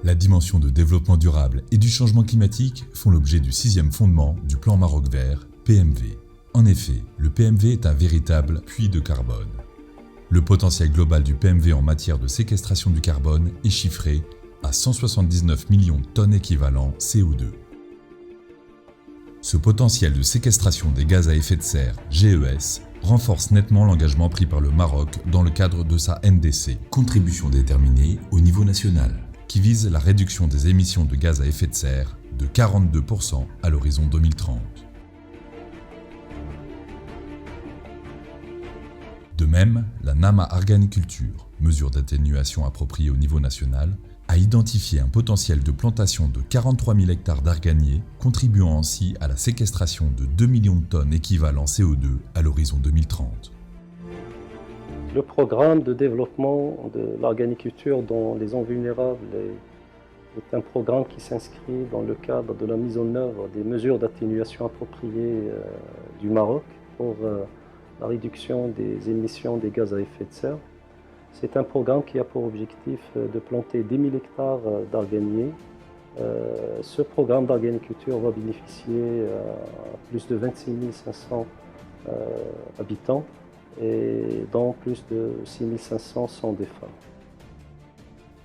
La dimension de développement durable et du changement climatique font l'objet du 6e fondement du plan Maroc Vert, PMV. En effet, le PMV est un véritable puits de carbone. Le potentiel global du PMV en matière de séquestration du carbone est chiffré à 179 millions de tonnes équivalent CO2. Ce potentiel de séquestration des gaz à effet de serre, GES, renforce nettement l'engagement pris par le Maroc dans le cadre de sa NDC, contribution déterminée au niveau national, qui vise la réduction des émissions de gaz à effet de serre de 42% à l'horizon 2030. De même, la NAMA Arganiculture, mesure d'atténuation appropriée au niveau national, a identifié un potentiel de plantation de 43 000 hectares d'arganiers, contribuant ainsi à la séquestration de 2 millions de tonnes équivalent CO2 à l'horizon 2030. Le programme de développement de l'arganiculture dans les zones vulnérables est un programme qui s'inscrit dans le cadre de la mise en œuvre des mesures d'atténuation appropriées du Maroc pour la réduction des émissions des gaz à effet de serre. C'est un programme qui a pour objectif de planter 10 000 hectares d'arganiers. Ce programme d'arganiculture va bénéficier à plus de 26 500 habitants et dont plus de 6 500 sont des femmes.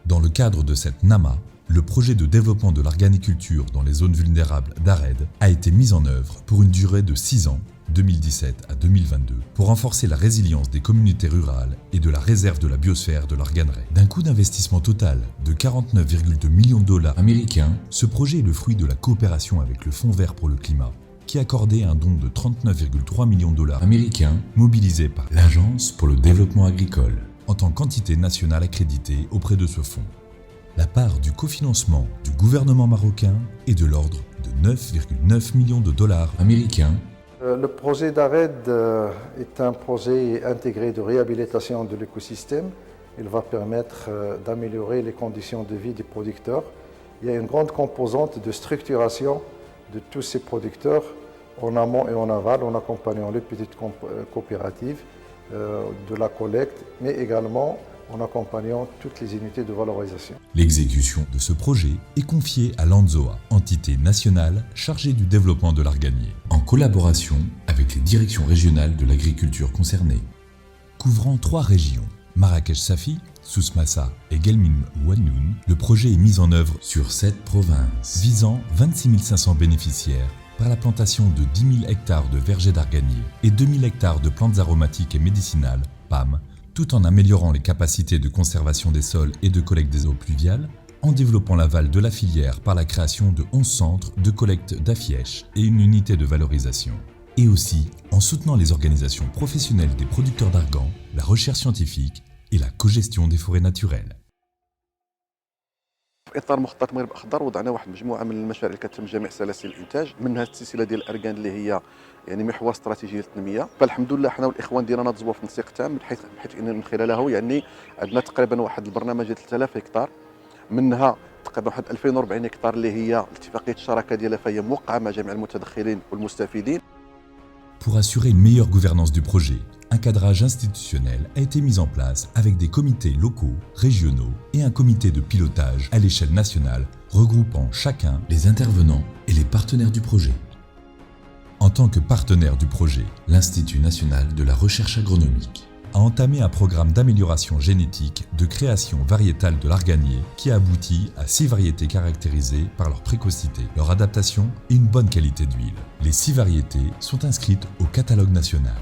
Dans le cadre de cette NAMA, le projet de développement de l'arganiculture dans les zones vulnérables d'Ared a été mis en œuvre pour une durée de 6 ans, 2017 à 2022, pour renforcer la résilience des communautés rurales et de la réserve de la biosphère de l'Arganeraie. D'un coût d'investissement total de 49,2 millions de dollars américains, ce projet est le fruit de la coopération avec le Fonds vert pour le climat, qui a accordé un don de 39,3 millions de dollars américains mobilisés par l'Agence pour le développement agricole en tant qu'entité nationale accréditée auprès de ce fonds. La part du cofinancement du gouvernement marocain est de l'ordre de 9,9 millions de dollars américains. Le projet d'ARED est un projet intégré de réhabilitation de l'écosystème. Il va permettre d'améliorer les conditions de vie des producteurs. Il y a une grande composante de structuration de tous ces producteurs en amont et en aval, en accompagnant les petites coopératives de la collecte, mais également en accompagnant toutes les unités de valorisation. L'exécution de ce projet est confiée à l'ANZOA, entité nationale chargée du développement de l'arganier, en collaboration avec les directions régionales de l'agriculture concernées. Couvrant 3 régions, Marrakech-Safi, Souss Massa et Guelmim-Ouanoun, le projet est mis en œuvre sur 7 provinces, visant 26 500 bénéficiaires par la plantation de 10 000 hectares de vergers d'arganier et 2 000 hectares de plantes aromatiques et médicinales, PAM, tout en améliorant les capacités de conservation des sols et de collecte des eaux pluviales, en développant l'aval de la filière par la création de 11 centres de collecte d'affièches et une unité de valorisation, et aussi en soutenant les organisations professionnelles des producteurs d'argan, la recherche scientifique et la cogestion des forêts naturelles. في اطار مخطط المغرب الاخضر وضعنا واحد المجموعه من المشاريع اللي كتم جميع سلاسل الانتاج، منها السلسله ديال الاركان اللي هي يعني محور استراتيجي للتنميه. فالحمد لله حنا والاخوان ديالنا نضجوا في تنسيق تام بحيث ان من خلالها يعني عندنا تقريبا واحد البرنامج ديال 3000 هكتار، منها تقريبا واحد 2040 هكتار اللي هي اتفاقيه الشراكه ديالها فهي موقعه مع جميع المتدخلين والمستفيدين. Pour assurer une meilleure gouvernance du projet, un cadrage institutionnel a été mis en place avec des comités locaux, régionaux et un comité de pilotage à l'échelle nationale regroupant chacun les intervenants et les partenaires du projet. En tant que partenaire du projet, l'Institut national de la recherche agronomique a entamé un programme d'amélioration génétique de création variétale de l'arganier qui a abouti à 6 variétés caractérisées par leur précocité, leur adaptation et une bonne qualité d'huile. Les 6 variétés sont inscrites au catalogue national.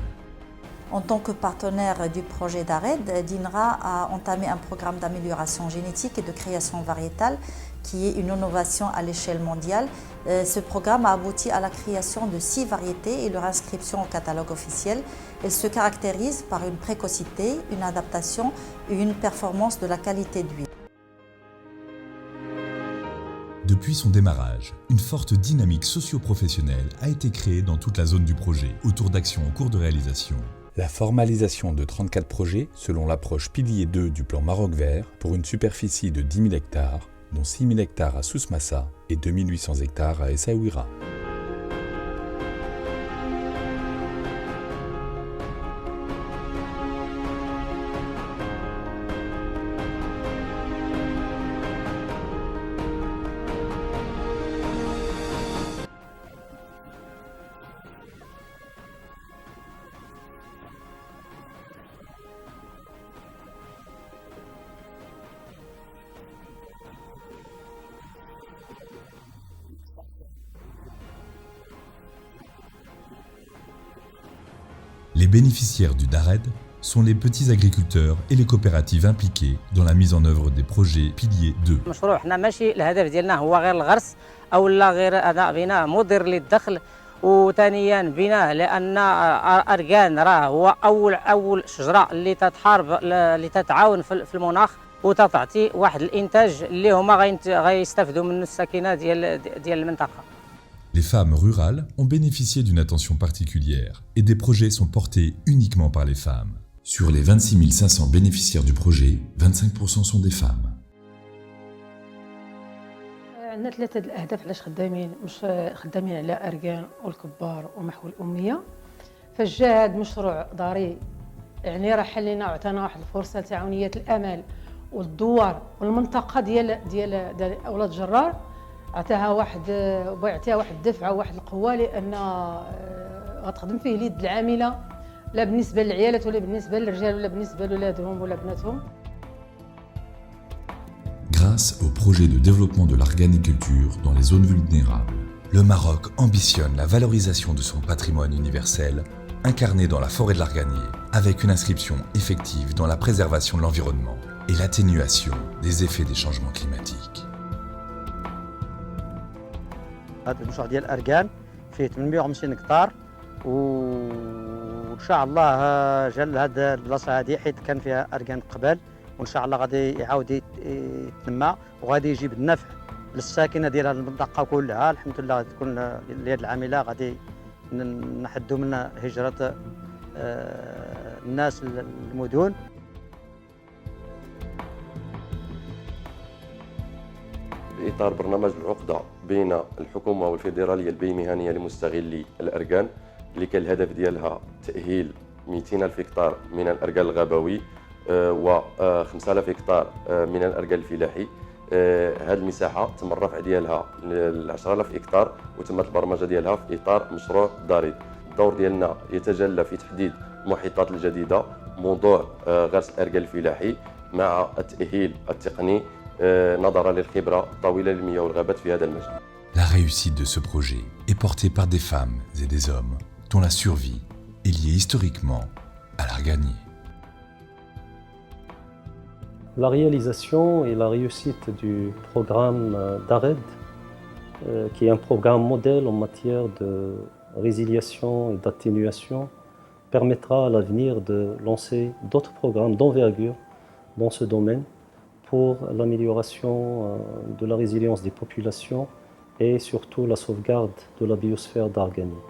En tant que partenaire du projet d'ARED, d'INRA a entamé un programme d'amélioration génétique et de création variétale qui est une innovation à l'échelle mondiale. Ce programme a abouti à la création de 6 variétés et leur inscription au catalogue officiel. Elle se caractérise par une précocité, une adaptation et une performance de la qualité d'huile. Depuis son démarrage, une forte dynamique socio-professionnelle a été créée dans toute la zone du projet, autour d'actions en cours de réalisation. La formalisation de 34 projets selon l'approche pilier 2 du plan Maroc Vert pour une superficie de 10 000 hectares, dont 6 000 hectares à Souss Massa et 2 800 hectares à Essaouira. Les bénéficiaires du DARED sont les petits agriculteurs et les coopératives impliquées dans la mise en œuvre des projets piliers 2. المشروع حنا ماشي الهدف ديالنا هو غير الغرس او لا غير هذا بناء مدر للدخل، وثانيا بناء لان اركان راه هو اول شجره اللي تتحارب اللي تتعاون في المناخ وتعطي واحد الانتاج اللي هما غيستافدوا منه الساكنه ديال المنطقه. Les femmes rurales ont bénéficié d'une attention particulière et des projets sont portés uniquement par les femmes. Sur les 26 500 bénéficiaires du projet, 25% sont des femmes. عندنا ثلاثة الأهداف علاش خدامين، مش خدامين على أركان والكبار ومحو الأمية. فجا هذا مشروع ضريء يعني راه حل لنا وعطانا واحد الفرصة لتعاونية الأمل والدوار والمنطقة ديال أولاد جرار، عطاها واحد الدفعة وواحد القوة لأن غتخدم فيه اليد العاملة لا بالنسبة للعيالات ولا بالنسبة للرجال ولا بالنسبة لولادهم ولا بناتهم. Grâce au projet de développement de l'organiculture dans les zones vulnérables, le Maroc ambitionne la valorisation de son patrimoine universel incarné dans la forêt de l'Arganier, avec une inscription effective dans la préservation de l'environnement et l'atténuation des effets des changements climatiques. هذا المشروع ديال الأركان فيه 850 هكتار، وإن شاء الله جا لهاد البلاصة هذه حيت كان فيها أركان قبل، وإن شاء الله غادي يعاود يتنمى وغادي يجيب النفع للساكنة ديال المنطقة كلها. الحمد لله غادي تكون اليد العاملة غادي نحدوا من هجرة الناس للمدن. بإطار برنامج العقدة بين الحكومة والفيدرالية البيئة المهنية لمستغلي الأركان اللي كان الهدف ديالها تأهيل 200,000 هكتار من الأركان الغابوي و 5,000 هكتار من الأركان الفلاحي. هذه المساحة تم الرفع ديالها ل 10,000 هكتار وتمت البرمجة ديالها في إطار مشروع داريد. الدور ديالنا يتجلى في تحديد المحيطات الجديدة، موضوع غرس الأركان الفلاحي مع التأهيل التقني نظرا للخبرة الطويلة للمياه والغابات في هذا المجال. La réussite de ce projet est portée par des femmes et des hommes dont la survie est liée historiquement à l'Arganier. La réalisation et la réussite du programme DARED, qui est un programme modèle en matière de résiliation et d'atténuation, permettra à l'avenir de lancer d'autres programmes d'envergure dans ce domaine pour l'amélioration de la résilience des populations et surtout la sauvegarde de la biosphère d'Arganie.